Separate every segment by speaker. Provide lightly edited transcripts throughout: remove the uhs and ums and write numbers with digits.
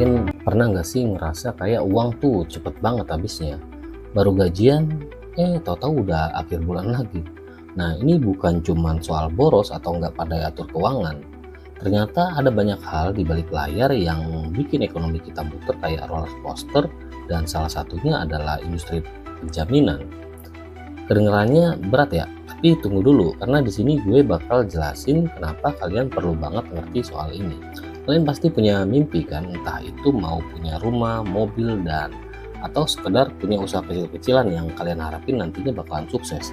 Speaker 1: Kalian pernah nggak sih ngerasa kayak uang tuh cepet banget habisnya? Baru gajian, tahu-tahu udah akhir bulan lagi. Nah, ini bukan cuman soal boros atau nggak pandai atur keuangan. Ternyata ada banyak hal di balik layar yang bikin ekonomi kita muter kayak roller coaster, dan salah satunya adalah industri penjaminan. Kedengarannya berat ya, tapi tunggu dulu karena di sini gue bakal jelasin kenapa kalian perlu banget ngerti soal ini. Kalian pasti punya mimpi kan, entah itu mau punya rumah, mobil, dan atau sekedar punya usaha kecil-kecilan yang kalian harapin nantinya bakalan sukses.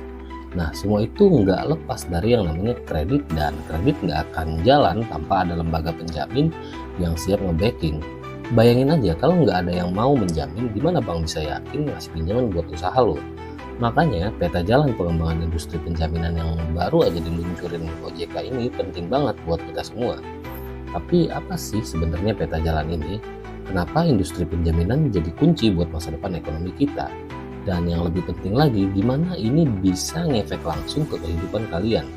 Speaker 1: Nah, semua itu nggak lepas dari yang namanya kredit, dan kredit nggak akan jalan tanpa ada lembaga penjamin yang siap nge-backing. Bayangin aja kalau nggak ada yang mau menjamin, gimana bang bisa yakin ngasih pinjaman buat usaha lo? Makanya peta jalan pengembangan industri penjaminan yang baru aja diluncurin OJK ini penting banget buat kita semua. Tapi apa sih sebenarnya peta jalan ini? Kenapa industri penjaminan jadi kunci buat masa depan ekonomi kita? Dan yang lebih penting lagi, gimana ini bisa ngefek langsung ke kehidupan kalian?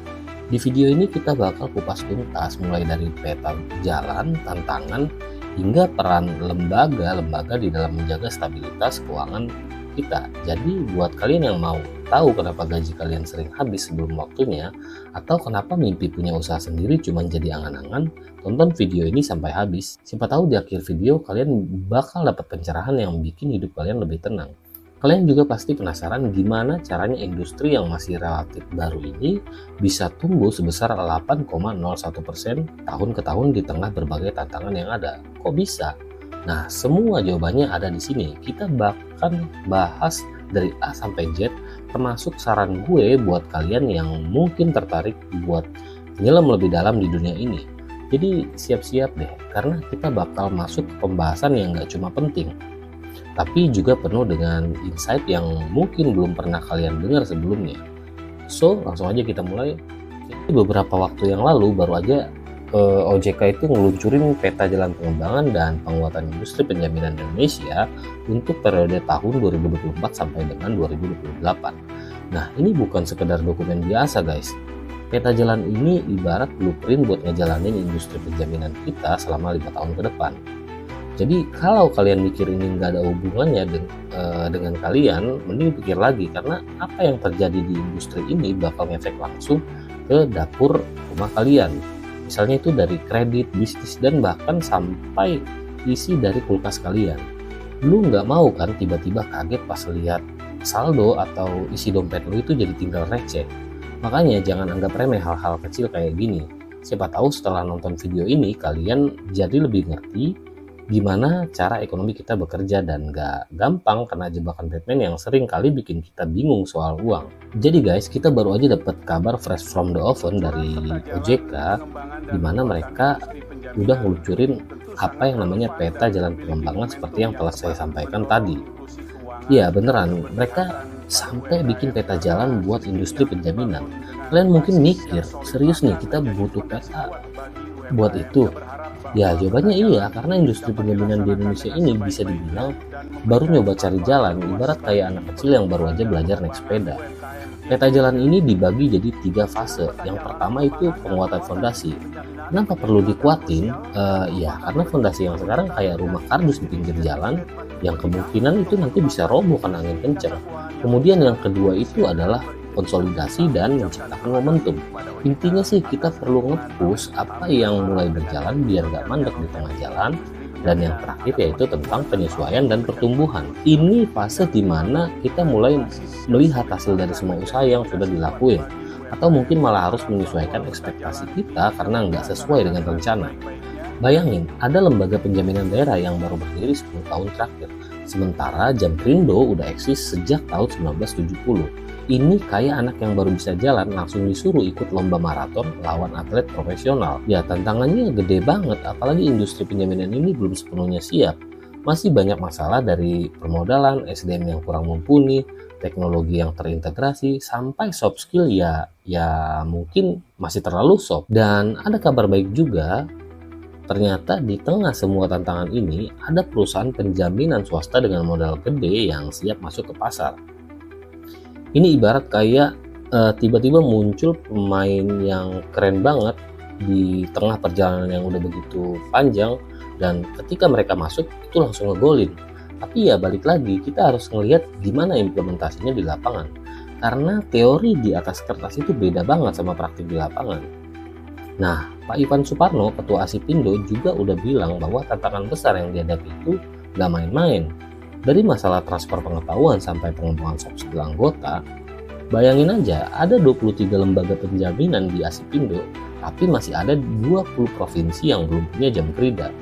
Speaker 1: Di video ini kita bakal kupas tuntas mulai dari peta jalan, tantangan, hingga peran lembaga-lembaga di dalam menjaga stabilitas keuangan kita. Jadi buat kalian yang mau tahu kenapa gaji kalian sering habis sebelum waktunya, atau kenapa mimpi punya usaha sendiri cuma jadi angan-angan, tonton video ini sampai habis. Siapa tahu di akhir video kalian bakal dapat pencerahan yang bikin hidup kalian lebih tenang. Kalian juga pasti penasaran gimana caranya industri yang masih relatif baru ini bisa tumbuh sebesar 8,01% tahun ke tahun di tengah berbagai tantangan yang ada. Kok bisa? Nah, semua jawabannya ada di sini. Kita bahkan bahas dari A sampai Z, termasuk saran gue buat kalian yang mungkin tertarik buat nyelam lebih dalam di dunia ini. Jadi siap-siap deh, karena kita bakal masuk ke pembahasan yang gak cuma penting, tapi juga penuh dengan insight yang mungkin belum pernah kalian dengar sebelumnya. So, langsung aja kita mulai. Jadi beberapa waktu yang lalu baru aja OJK itu ngeluncurin peta jalan pengembangan dan penguatan industri penjaminan Indonesia untuk periode tahun 2024 sampai dengan 2028. Nah, ini bukan sekedar dokumen biasa guys. Peta jalan ini ibarat blueprint buat ngejalanin industri penjaminan kita selama 5 tahun ke depan. Jadi kalau kalian mikir ini nggak ada hubungannya dengan kalian, mending pikir lagi, karena apa yang terjadi di industri ini bakal ngefek langsung ke dapur rumah kalian. Misalnya itu dari kredit, bisnis, dan bahkan sampai isi dari kulkas kalian. Lu nggak mau kan tiba-tiba kaget pas lihat saldo atau isi dompet lu itu jadi tinggal receh. Makanya jangan anggap remeh hal-hal kecil kayak gini. Siapa tahu setelah nonton video ini kalian jadi lebih ngerti gimana cara ekonomi kita bekerja dan gak gampang kena jebakan Batman yang sering kali bikin kita bingung soal uang. Jadi guys, kita baru aja dapat kabar fresh from the oven dari OJK, dimana mereka udah ngeluncurin apa yang namanya peta jalan pengembangan seperti yang telah saya sampaikan tadi. Iya beneran, mereka sampai bikin peta jalan buat industri penjaminan. Kalian mungkin mikir, serius nih kita butuh peta buat itu? Ya jawabannya iya, karena industri penjaminan di Indonesia ini bisa dibilang baru nyoba cari jalan, ibarat kayak anak kecil yang baru aja belajar naik sepeda. Peta jalan ini dibagi jadi 3 fase. Yang pertama itu penguatan fondasi. Kenapa perlu dikuatin? Ya karena fondasi yang sekarang kayak rumah kardus di pinggir jalan, yang kemungkinan itu nanti bisa roboh karena angin kencang. Kemudian yang kedua itu adalah konsolidasi dan menciptakan momentum. Intinya sih kita perlu nge-push apa yang mulai berjalan biar gak mandek di tengah jalan. Dan yang terakhir yaitu tentang penyesuaian dan pertumbuhan. Ini fase dimana kita mulai melihat hasil dari semua usaha yang sudah dilakuin, atau mungkin malah harus menyesuaikan ekspektasi kita karena nggak sesuai dengan rencana. Bayangin, ada lembaga penjaminan daerah yang baru berdiri 10 tahun terakhir, sementara Jamkrindo udah eksis sejak tahun 1970. Ini kayak anak yang baru bisa jalan langsung disuruh ikut lomba maraton lawan atlet profesional. Ya tantangannya gede banget, apalagi industri penjaminan ini belum sepenuhnya siap. Masih banyak masalah dari permodalan, SDM yang kurang mumpuni, teknologi yang terintegrasi, sampai soft skill ya mungkin masih terlalu soft. Dan ada kabar baik juga, ternyata di tengah semua tantangan ini ada perusahaan penjaminan swasta dengan modal gede yang siap masuk ke pasar. Ini ibarat kayak tiba-tiba muncul pemain yang keren banget di tengah perjalanan yang udah begitu panjang, dan ketika mereka masuk itu langsung ngegolin. Tapi ya balik lagi, kita harus ngelihat gimana implementasinya di lapangan, karena teori di atas kertas itu beda banget sama praktik di lapangan. Nah, Pak Ivan Suparno, Ketua Asipindo juga udah bilang bahwa tantangan besar yang dihadapi itu gak main-main. Dari masalah transfer pengetahuan sampai pengembangan soft skill anggota, bayangin aja ada 23 lembaga penjaminan di Asipindo, tapi masih ada 20 provinsi yang belum punya jam kerja.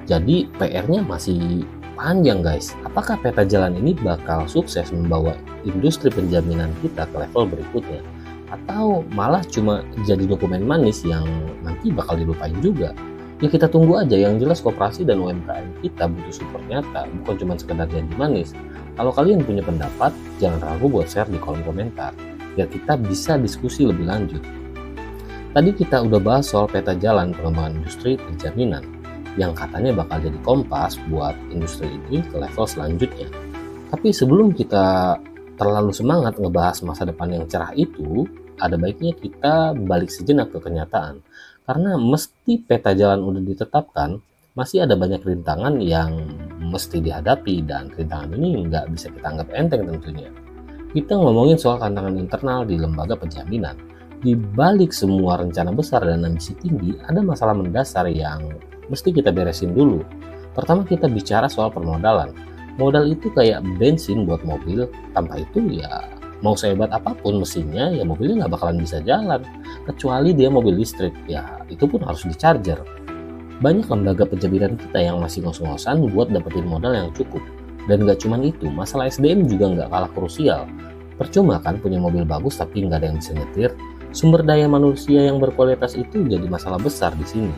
Speaker 1: Jadi PR-nya masih panjang guys. Apakah peta jalan ini bakal sukses membawa industri penjaminan kita ke level berikutnya? Atau malah cuma jadi dokumen manis yang nanti bakal dilupain juga? Ya kita tunggu aja, yang jelas koperasi dan UMKM kita butuh support nyata, bukan cuma sekedar janji manis. Kalau kalian punya pendapat, jangan ragu buat share di kolom komentar, biar kita bisa diskusi lebih lanjut. Tadi kita udah bahas soal peta jalan pengembangan industri penjaminan, yang katanya bakal jadi kompas buat industri ini ke level selanjutnya. Tapi sebelum kita terlalu semangat ngebahas masa depan yang cerah itu, ada baiknya kita balik sejenak ke kenyataan. Karena meski peta jalan udah ditetapkan, masih ada banyak rintangan yang mesti dihadapi, dan rintangan ini nggak bisa kita anggap enteng tentunya. Kita ngomongin soal tantangan internal di lembaga penjaminan. Di balik semua rencana besar dan ambisi tinggi, ada masalah mendasar yang mesti kita beresin dulu. Pertama, kita bicara soal permodalan. Modal itu kayak bensin buat mobil, tanpa itu ya mau sehebat apapun mesinnya, ya mobilnya nggak bakalan bisa jalan. Kecuali dia mobil listrik, ya itu pun harus di-charger. Banyak lembaga penjaminan kita yang masih ngos-ngosan buat dapetin modal yang cukup. Dan nggak cuma itu, masalah SDM juga nggak kalah krusial. Percuma kan punya mobil bagus tapi nggak ada yang bisa nyetir. Sumber daya manusia yang berkualitas itu jadi masalah besar di sini.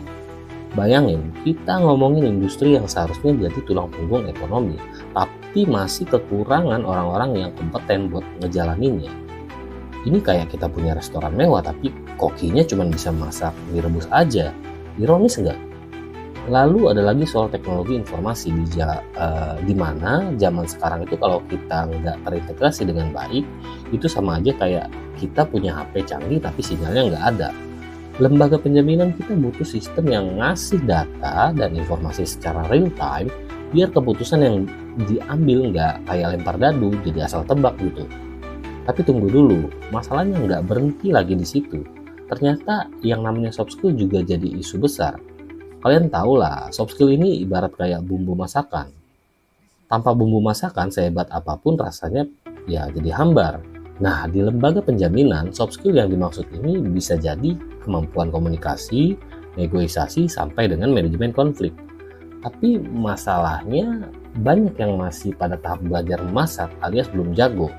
Speaker 1: Bayangin, kita ngomongin industri yang seharusnya jadi tulang punggung ekonomi, tapi masih kekurangan orang-orang yang kompeten buat ngejalaninnya. Ini kayak kita punya restoran mewah, tapi kokinya cuma bisa masak mie rebus aja. Ironis nggak? Lalu ada lagi soal teknologi informasi, di mana zaman sekarang itu kalau kita nggak terintegrasi dengan baik, itu sama aja kayak kita punya HP canggih tapi sinyalnya nggak ada. Lembaga penjaminan kita butuh sistem yang ngasih data dan informasi secara real time, biar keputusan yang diambil nggak kayak lempar dadu jadi asal tebak gitu. Tapi tunggu dulu, masalahnya nggak berhenti lagi di situ. Ternyata yang namanya soft skill juga jadi isu besar. Kalian tahu lah, soft skill ini ibarat kayak bumbu masakan. Tanpa bumbu masakan sehebat apapun rasanya ya jadi hambar. Nah, di lembaga penjaminan, soft skill yang dimaksud ini bisa jadi kemampuan komunikasi, negosiasi, sampai dengan manajemen konflik. Tapi masalahnya banyak yang masih pada tahap belajar memasak alias belum jago.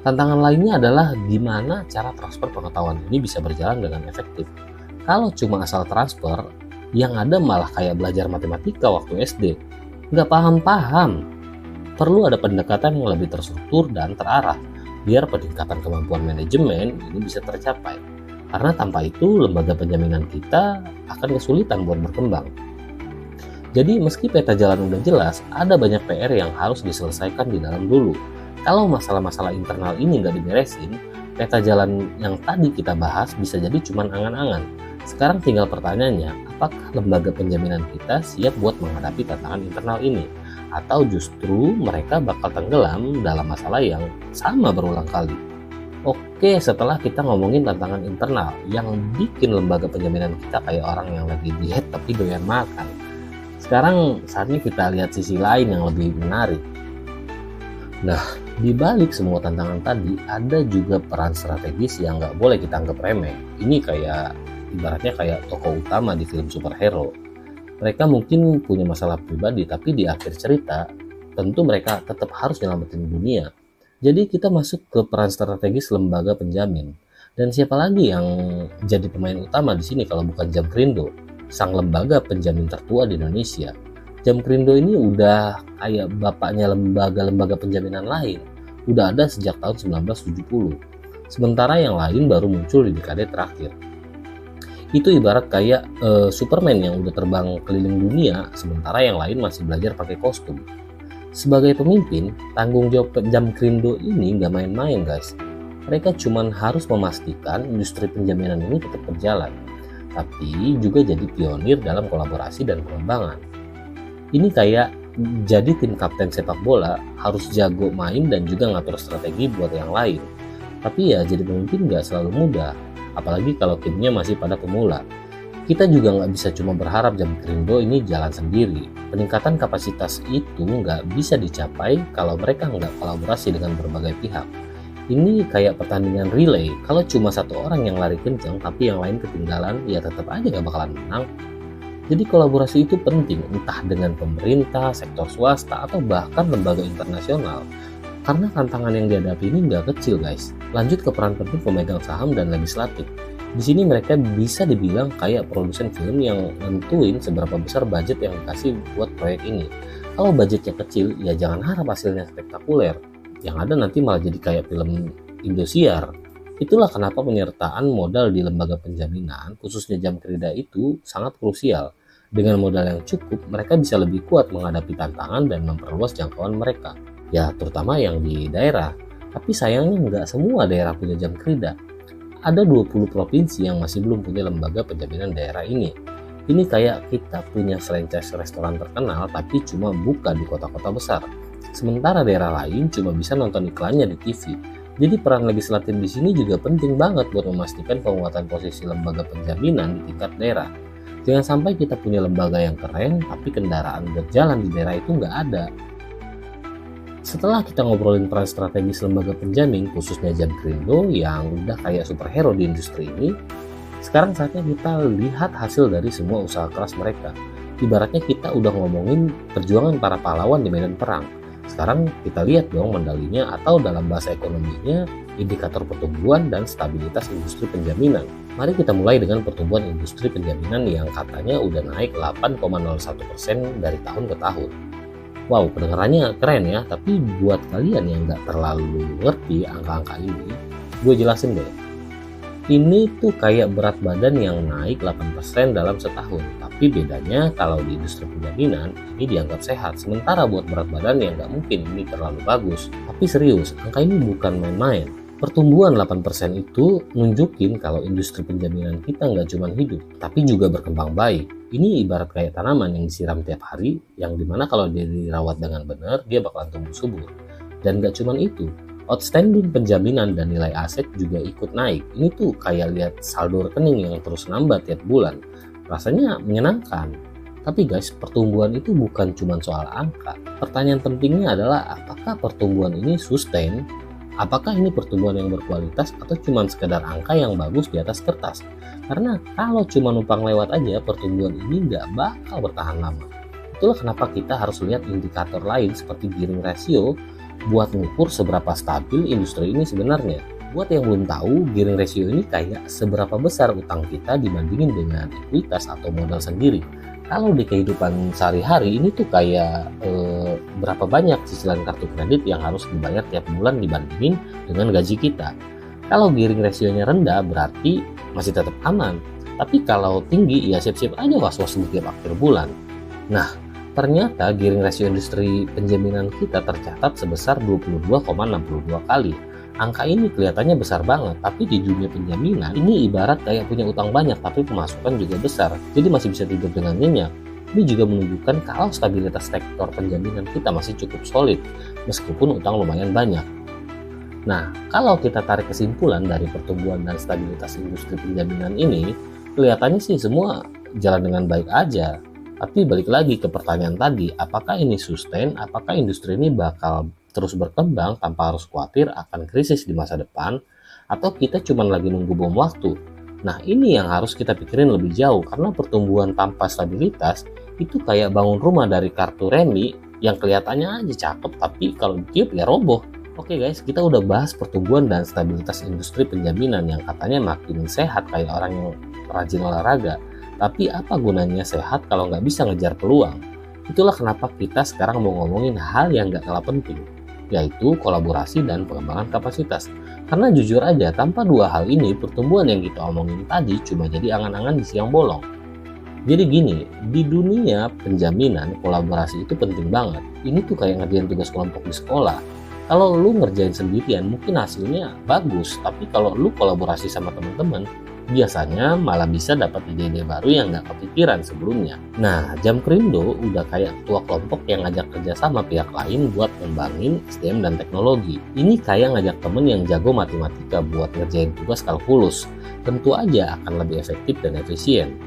Speaker 1: Tantangan lainnya adalah gimana cara transfer pengetahuan ini bisa berjalan dengan efektif. Kalau cuma asal transfer, yang ada malah kayak belajar matematika waktu SD. Nggak paham-paham. Perlu ada pendekatan yang lebih terstruktur dan terarah, biar peningkatan kemampuan manajemen ini bisa tercapai. Karena tanpa itu lembaga penjaminan kita akan kesulitan buat berkembang. Jadi meski peta jalan udah jelas, ada banyak PR yang harus diselesaikan di dalam dulu. Kalau masalah-masalah internal ini nggak diberesin, peta jalan yang tadi kita bahas bisa jadi cuman angan-angan. Sekarang tinggal pertanyaannya, apakah lembaga penjaminan kita siap buat menghadapi tantangan internal ini? Atau justru mereka bakal tenggelam dalam masalah yang sama berulang kali. Oke, setelah kita ngomongin tantangan internal yang bikin lembaga penjaminan kita kayak orang yang lagi diet tapi doyan makan. Sekarang saatnya kita lihat sisi lain yang lebih menarik. Nah, di balik semua tantangan tadi ada juga peran strategis yang nggak boleh kita anggap remeh. Ini kayak ibaratnya kayak tokoh utama di film superhero. Mereka mungkin punya masalah pribadi, tapi di akhir cerita tentu mereka tetap harus nyelamatin dunia. Jadi kita masuk ke peran strategis lembaga penjamin. Dan siapa lagi yang jadi pemain utama di sini kalau bukan Jamkrindo, sang lembaga penjamin tertua di Indonesia. Jamkrindo ini udah kayak bapaknya lembaga-lembaga penjaminan lain. Udah ada sejak tahun 1970. Sementara yang lain baru muncul di dekade terakhir. Itu ibarat kayak Superman yang udah terbang keliling dunia, sementara yang lain masih belajar pakai kostum. Sebagai pemimpin, tanggung jawab Jamkrindo ini nggak main-main guys. Mereka cuma harus memastikan industri penjaminan ini tetap berjalan. tapi juga jadi pionir dalam kolaborasi dan pengembangan. Ini kayak jadi tim kapten sepak bola harus jago main dan juga ngatur strategi buat yang lain. Tapi ya jadi pemimpin nggak selalu mudah, apalagi kalau timnya masih pada pemula. Kita juga nggak bisa cuma berharap Jamkrindo ini jalan sendiri. Peningkatan kapasitas itu nggak bisa dicapai kalau mereka nggak kolaborasi dengan berbagai pihak. Ini kayak pertandingan relay, kalau cuma satu orang yang lari kencang tapi yang lain ketinggalan, ya tetap aja nggak bakalan menang. Jadi kolaborasi itu penting, entah dengan pemerintah, sektor swasta, atau bahkan lembaga internasional. Karena tantangan yang dihadapi ini nggak kecil guys. Lanjut ke peran penting pemegang saham dan legislatif. Di sini mereka bisa dibilang kayak produsen film yang nentuin seberapa besar budget yang dikasih buat proyek ini. Kalau budgetnya kecil, ya jangan harap hasilnya spektakuler. Yang ada nanti malah jadi kayak film Indosiar. Itulah kenapa penyertaan modal di lembaga penjaminan, khususnya Jamkrida itu sangat krusial. Dengan modal yang cukup, mereka bisa lebih kuat menghadapi tantangan dan memperluas jangkauan mereka. Ya, terutama yang di daerah. Tapi sayangnya nggak semua daerah punya Jamkrida. Ada 20 provinsi yang masih belum punya lembaga penjaminan daerah ini. Ini kayak kita punya franchise restoran terkenal tapi cuma buka di kota-kota besar. Sementara daerah lain cuma bisa nonton iklannya di TV. Jadi peran legislatif di sini juga penting banget buat memastikan penguatan posisi lembaga penjaminan di tingkat daerah. Jangan sampai kita punya lembaga yang keren, tapi kendaraan buat jalan di daerah itu nggak ada. Setelah kita ngobrolin peran strategis lembaga penjamin, khususnya Jamkrindo yang udah kayak superhero di industri ini, sekarang saatnya kita lihat hasil dari semua usaha keras mereka. Ibaratnya kita udah ngomongin perjuangan para pahlawan di medan perang. Sekarang kita lihat dong medalinya, atau dalam bahasa ekonominya, indikator pertumbuhan dan stabilitas industri penjaminan. Mari kita mulai dengan pertumbuhan industri penjaminan yang katanya udah naik 8,01% dari tahun ke tahun. Wow, kedengarannya keren ya, tapi buat kalian yang nggak terlalu ngerti angka-angka ini, gue jelasin deh. Ini tuh kayak berat badan yang naik 8% dalam setahun, tapi bedanya kalau di industri penjaminan ini dianggap sehat, sementara buat berat badan yang nggak mungkin ini terlalu bagus. Tapi serius, angka ini bukan main-main. Pertumbuhan 8% itu nunjukin kalau industri penjaminan kita nggak cuma hidup, tapi juga berkembang baik. Ini ibarat kayak tanaman yang disiram tiap hari, yang dimana kalau dia dirawat dengan benar, dia bakalan tumbuh subur. Dan nggak cuma itu, outstanding penjaminan dan nilai aset juga ikut naik. Ini tuh kayak lihat saldo rekening yang terus nambah tiap bulan. Rasanya menyenangkan. Tapi guys, pertumbuhan itu bukan cuma soal angka. Pertanyaan pentingnya adalah apakah pertumbuhan ini sustain? Apakah ini pertumbuhan yang berkualitas atau cuma sekedar angka yang bagus di atas kertas? Karena kalau cuma numpang lewat aja, pertumbuhan ini nggak bakal bertahan lama. Itulah kenapa kita harus lihat indikator lain seperti gearing ratio buat mengukur seberapa stabil industri ini sebenarnya. Buat yang belum tahu, gearing ratio ini kayak seberapa besar utang kita dibandingin dengan ekuitas atau modal sendiri. Kalau di kehidupan sehari-hari ini tuh kayak berapa banyak cicilan kartu kredit yang harus dibayar tiap bulan dibandingin dengan gaji kita. Kalau gearing rasionya rendah berarti masih tetap aman. Tapi kalau tinggi ya siap-siap aja was-was setiap akhir bulan. Nah, ternyata gearing rasio industri penjaminan kita tercatat sebesar 22,62 kali. Angka ini kelihatannya besar banget, tapi di dunia penjaminan ini ibarat kayak punya utang banyak tapi pemasukan juga besar, jadi masih bisa tidur dengan nyenyak. Ini juga menunjukkan kalau stabilitas sektor penjaminan kita masih cukup solid, meskipun utang lumayan banyak. Nah, kalau kita tarik kesimpulan dari pertumbuhan dan stabilitas industri penjaminan ini, kelihatannya sih semua jalan dengan baik aja. Tapi balik lagi ke pertanyaan tadi, apakah ini sustain, apakah industri ini bakal terus berkembang tanpa harus khawatir akan krisis di masa depan, atau kita cuma lagi nunggu bom waktu? Nah, ini yang harus kita pikirin lebih jauh, karena pertumbuhan tanpa stabilitas itu kayak bangun rumah dari kartu remi yang kelihatannya aja cakep, tapi kalau ditiup ya roboh. Oke guys, kita udah bahas pertumbuhan dan stabilitas industri penjaminan yang katanya makin sehat kayak orang yang rajin olahraga. Tapi apa gunanya sehat kalau nggak bisa ngejar peluang? Itulah kenapa kita sekarang mau ngomongin hal yang nggak kalah penting, yaitu kolaborasi dan pengembangan kapasitas. Karena jujur aja, tanpa dua hal ini, pertumbuhan yang kita omongin tadi cuma jadi angan-angan di siang bolong. Jadi gini, di dunia penjaminan, kolaborasi itu penting banget. Ini tuh kayak ngerjain tugas kelompok di sekolah. Kalau lu ngerjain sendirian, mungkin hasilnya bagus. Tapi kalau lu kolaborasi sama teman-teman, Biasanya malah bisa dapat ide-ide baru yang nggak kepikiran sebelumnya. Nah, Jam Krindo udah kayak ketua kelompok yang ngajak kerja sama pihak lain buat ngembangin SDM dan teknologi. Ini kayak ngajak temen yang jago matematika buat ngerjain tugas kalkulus. Tentu aja akan lebih efektif dan efisien.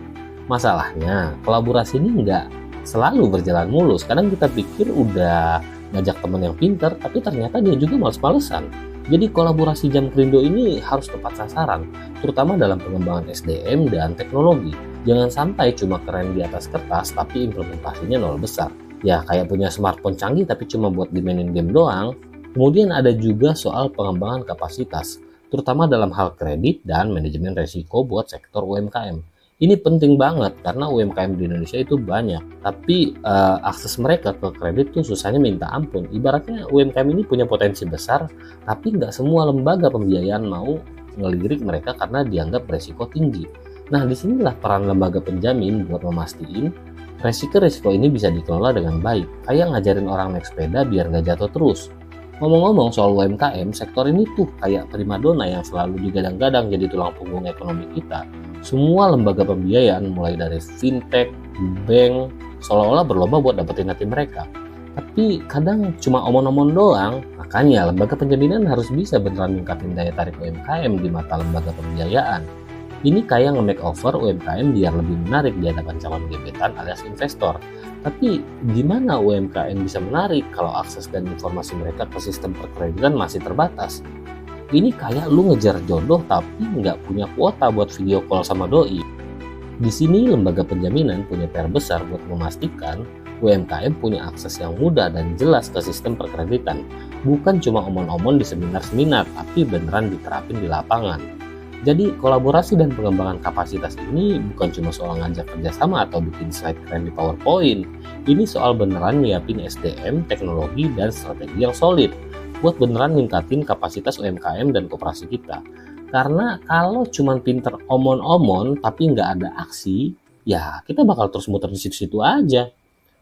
Speaker 1: Masalahnya, kolaborasi ini nggak selalu berjalan mulus. Kadang kita pikir udah ngajak temen yang pinter, tapi ternyata dia juga males-malesan. Jadi kolaborasi Jam Krindo ini harus tepat sasaran, terutama dalam pengembangan SDM dan teknologi. Jangan sampai cuma keren di atas kertas, tapi implementasinya nol besar. Ya kayak punya smartphone canggih tapi cuma buat dimainin game doang. Kemudian ada juga soal pengembangan kapasitas, terutama dalam hal kredit dan manajemen resiko buat sektor UMKM. Ini penting banget karena UMKM di Indonesia itu banyak, tapi akses mereka ke kredit tuh susahnya minta ampun. Ibaratnya UMKM ini punya potensi besar, tapi nggak semua lembaga pembiayaan mau ngelirik mereka karena dianggap beresiko tinggi. Nah, disinilah peran lembaga penjamin buat memastikan resiko-resiko ini bisa dikelola dengan baik. Kayak ngajarin orang naik sepeda biar nggak jatuh terus. Ngomong-ngomong soal UMKM, sektor ini tuh kayak primadona yang selalu digadang-gadang jadi tulang punggung ekonomi kita. Semua lembaga pembiayaan mulai dari fintech, bank, seolah-olah berlomba buat dapetin hati mereka. Tapi kadang cuma omong-omong doang, makanya lembaga penjaminan harus bisa beneran ningkatin daya tarik UMKM di mata lembaga pembiayaan. Ini kayak nge-makeover UMKM biar lebih menarik di hadapan calon gebetan alias investor. Tapi gimana UMKM bisa menarik kalau akses dan informasi mereka ke sistem perkreditan masih terbatas? Ini kayak lu ngejar jodoh tapi nggak punya kuota buat video call sama doi. Di sini lembaga penjaminan punya PR besar buat memastikan UMKM punya akses yang mudah dan jelas ke sistem perkreditan. Bukan cuma omong-omong di seminar-seminar, tapi beneran diterapin di lapangan. Jadi kolaborasi dan pengembangan kapasitas ini bukan cuma soal ngajak kerjasama atau bikin slide keren di PowerPoint. Ini soal beneran nyiapin SDM, teknologi, dan strategi yang solid buat beneran ningkatin kapasitas UMKM dan koperasi kita. Karena kalau cuma pinter omon-omon tapi nggak ada aksi, ya kita bakal terus muter di situ-situ aja.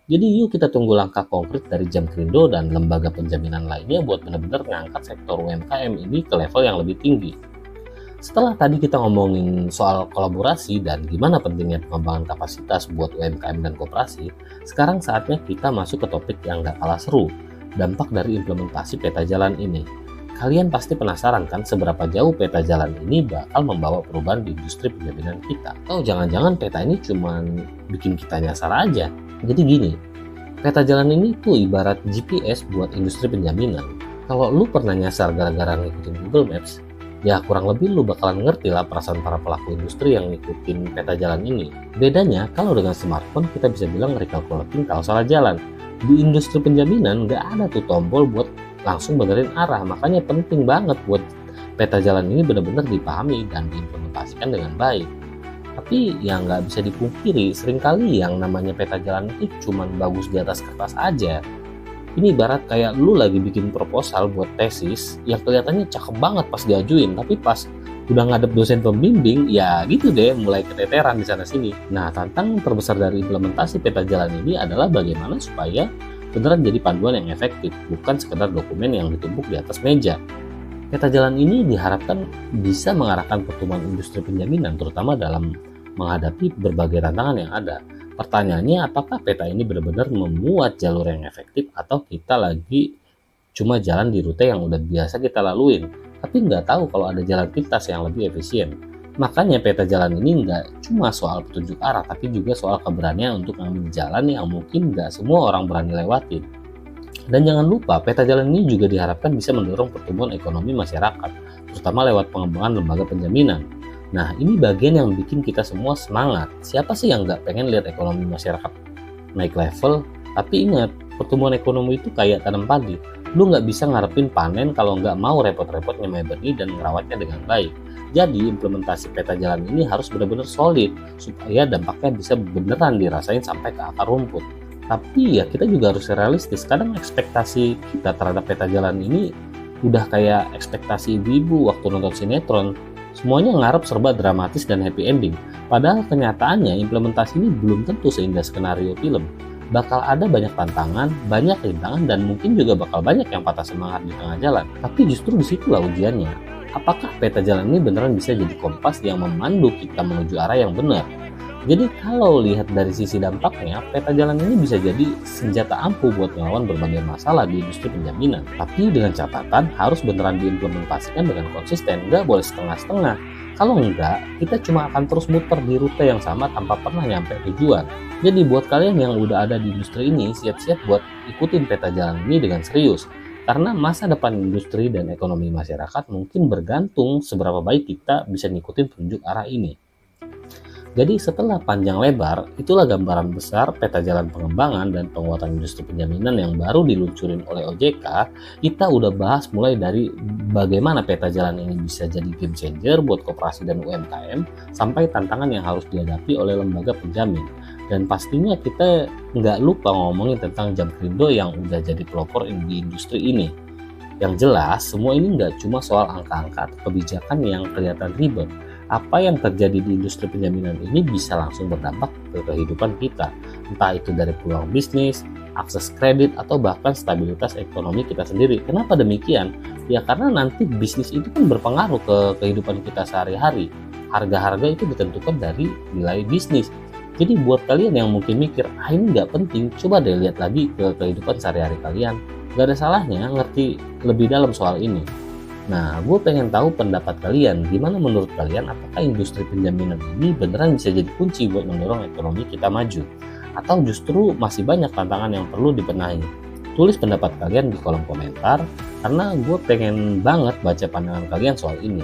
Speaker 1: Jadi yuk kita tunggu langkah konkret dari Jam Krindo dan lembaga penjaminan lainnya buat bener-bener ngangkat sektor UMKM ini ke level yang lebih tinggi. Setelah tadi kita ngomongin soal kolaborasi dan gimana pentingnya pengembangan kapasitas buat UMKM dan koperasi, sekarang saatnya kita masuk ke topik yang gak kalah seru, dampak dari implementasi peta jalan ini. Kalian pasti penasaran kan seberapa jauh peta jalan ini bakal membawa perubahan di industri penjaminan kita? Atau jangan-jangan peta ini cuma bikin kita nyasar aja? Jadi gini, peta jalan ini tuh ibarat GPS buat industri penjaminan. Kalau lu pernah nyasar gara-gara ngikutin Google Maps, ya kurang lebih lu bakalan ngerti lah perasaan para pelaku industri yang ngikutin peta jalan ini. Bedanya kalau dengan smartphone kita bisa bilang recalculating kalau salah jalan. Di industri penjaminan nggak ada tuh tombol buat langsung benerin arah. Makanya penting banget buat peta jalan ini benar-benar dipahami dan diimplementasikan dengan baik. Tapi yang nggak bisa dipungkiri, seringkali yang namanya peta jalan itu cuma bagus di atas kertas aja. Ini ibarat kayak lu lagi bikin proposal buat tesis yang kelihatannya cakep banget pas diajuin, tapi pas udah ngadep dosen pembimbing, ya gitu deh, mulai keteteran di sana sini. Nah, tantangan terbesar dari implementasi peta jalan ini adalah bagaimana supaya beneran jadi panduan yang efektif, bukan sekedar dokumen yang ditumpuk di atas meja. Peta jalan ini diharapkan bisa mengarahkan pertumbuhan industri penjaminan, terutama dalam menghadapi berbagai tantangan yang ada. Pertanyaannya, apakah peta ini benar-benar memuat jalur yang efektif atau kita lagi cuma jalan di rute yang udah biasa kita laluin, tapi nggak tahu kalau ada jalan pintas yang lebih efisien. Makanya peta jalan ini nggak cuma soal petunjuk arah, tapi juga soal keberanian untuk ngambil jalan yang mungkin nggak semua orang berani lewatin. Dan jangan lupa, peta jalan ini juga diharapkan bisa mendorong pertumbuhan ekonomi masyarakat, terutama lewat pengembangan lembaga penjaminan. Nah, ini bagian yang bikin kita semua semangat. Siapa sih yang nggak pengen lihat ekonomi masyarakat naik level? Tapi ingat, pertumbuhan ekonomi itu kayak tanam padi. Lu nggak bisa ngarepin panen kalau nggak mau repot-repot nyemai benih dan merawatnya dengan baik. Jadi, implementasi peta jalan ini harus benar-benar solid, supaya dampaknya bisa beneran dirasain sampai ke akar rumput. Tapi ya kita juga harus realistis. Kadang ekspektasi kita terhadap peta jalan ini udah kayak ekspektasi ibu-ibu waktu nonton sinetron. Semuanya ngarep serba dramatis dan happy ending. Padahal kenyataannya implementasi ini belum tentu seindah skenario film. Bakal ada banyak tantangan, banyak rintangan, dan mungkin juga bakal banyak yang patah semangat di tengah jalan. Tapi justru disitulah ujiannya. apakah peta jalan ini beneran bisa jadi kompas yang memandu kita menuju arah yang benar? Jadi kalau lihat dari sisi dampaknya, peta jalan ini bisa jadi senjata ampuh buat melawan berbagai masalah di industri penjaminan. Tapi dengan catatan harus beneran diimplementasikan dengan konsisten, nggak boleh setengah-setengah. Kalau enggak, kita cuma akan terus muter di rute yang sama tanpa pernah nyampe tujuan. Jadi buat kalian yang udah ada di industri ini, siap-siap buat ikutin peta jalan ini dengan serius. Karena masa depan industri dan ekonomi masyarakat mungkin bergantung seberapa baik kita bisa ngikutin petunjuk arah ini. Jadi setelah panjang lebar, itulah gambaran besar peta jalan pengembangan dan penguatan industri penjaminan yang baru diluncurin oleh OJK. Kita udah bahas mulai dari bagaimana peta jalan ini bisa jadi game changer buat koperasi dan UMKM, sampai tantangan yang harus dihadapi oleh lembaga penjamin. Dan pastinya kita nggak lupa ngomongin tentang Jamkrindo yang udah jadi pelopor di industri ini. Yang jelas, semua ini nggak cuma soal angka-angka atau kebijakan yang kelihatan ribet. Apa yang terjadi di industri penjaminan ini bisa langsung berdampak ke kehidupan kita, entah itu dari peluang bisnis, akses kredit, atau bahkan stabilitas ekonomi kita sendiri. Kenapa demikian? Ya karena nanti bisnis itu kan berpengaruh ke kehidupan kita sehari-hari. Harga-harga itu ditentukan dari nilai bisnis. Jadi buat kalian yang mungkin mikir, ini nggak penting, coba deh lihat lagi ke kehidupan sehari-hari kalian. Gak ada salahnya ngerti lebih dalam soal ini. Nah, gue pengen tahu pendapat kalian. Gimana menurut kalian, apakah industri penjaminan ini beneran bisa jadi kunci buat mendorong ekonomi kita maju? Atau justru masih banyak tantangan yang perlu dibenahi? Tulis pendapat kalian di kolom komentar, karena gue pengen banget baca pandangan kalian soal ini.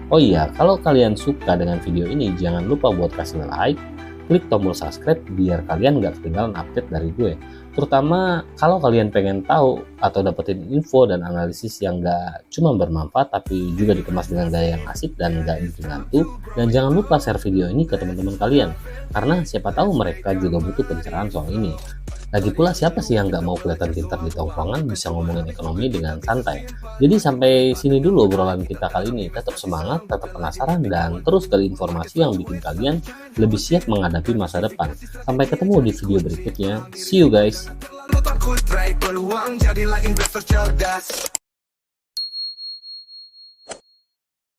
Speaker 1: Oh iya, kalau kalian suka dengan video ini, jangan lupa buat kasih like, klik tombol subscribe biar kalian gak ketinggalan update dari gue. Terutama kalau kalian pengen tahu atau dapetin info dan analisis yang gak cuma bermanfaat tapi juga dikemas dengan gaya yang asik dan gak bikin ngantuk. Dan jangan lupa share video ini ke teman-teman kalian, karena siapa tahu mereka juga butuh pencerahan soal ini. Lagi pula siapa sih yang gak mau kelihatan pintar di tongkrongan bisa ngomongin ekonomi dengan santai. Jadi sampai sini dulu obrolan kita kali ini. Tetap semangat, tetap penasaran, dan terus gali informasi yang bikin kalian lebih siap menghadapi masa depan. Sampai ketemu di video berikutnya. See you guys.